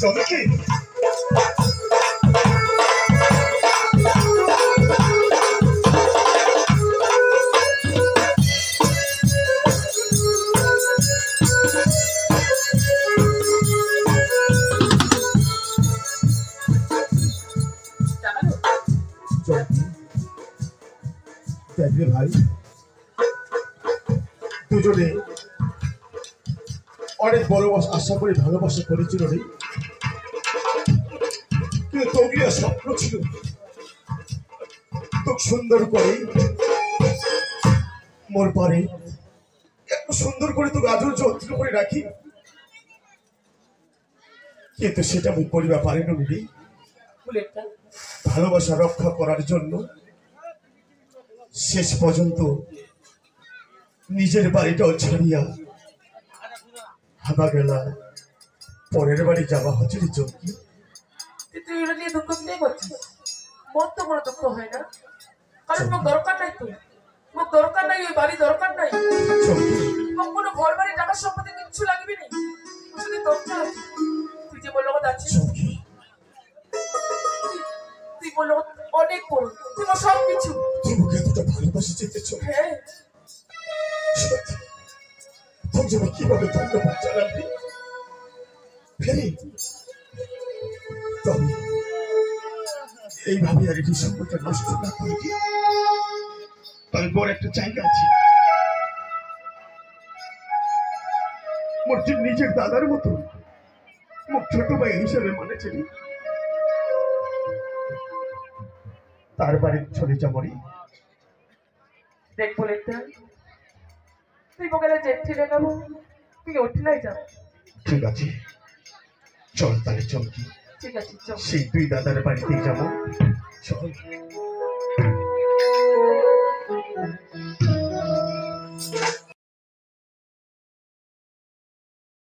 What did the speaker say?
চমকে দেখবে ভাই, দুজনে অনেক বড় আশা করে ভালোবাসা করেছিল রে, কিন্তু তোকে স্বপ্ন ছিল খুব সুন্দর করে মোর পারে এত সুন্দর করে তোকে আদর যত্ন করে রাখি, কিন্তু সেটা আমি করিবা পারিনি রে। ভালোবাসা রক্ষা করার জন্য শেষ পর্যন্ত নিজের বাড়িটাও ছাড়িয়া হাবা গেলা পরের বাড়ি যাওয়া হচ্ছে রে চৌকি। তুই এটা নিয়ে দুঃখ নিয়ে করছিস, মোর তো কোনো দুঃখ হয় না, কারণ মোর দরকার নাই, তুই মোর দরকার নাই, ওই বাড়ি দরকার নাই, মোর কোনো ঘর বাড়ি টাকা সম্পত্তি কিচ্ছু লাগবে না, শুধু দরকার তুই যে বললো কথা আছিস, তুই বললো অনেক বড়, তুই মোর সব কিছু, তুই মুখে এতটা ভালোবাসি চেতেছ। হ্যাঁ সত্যি তোর জন্য কিভাবে ধন্যবাদ জানাবি ফেরি, তবে এইভাবে আর এটি সম্পর্কটা নষ্ট না করে তবে বড় একটা জায়গা আছে, মোর ঠিক নিজের দাদার মতো মোর ছোট ভাই হিসেবে মানেছিলি, তার বাড়ি চলে যাবি। দেখ বলে তুই বগলে জেঠি দেখাবো, তুই উঠলাই যা। ঠিক আছে চল তাহলে চমকি, ঠিক আছে চল, সেই দুই দাদার বাড়িতেই যাবো চল।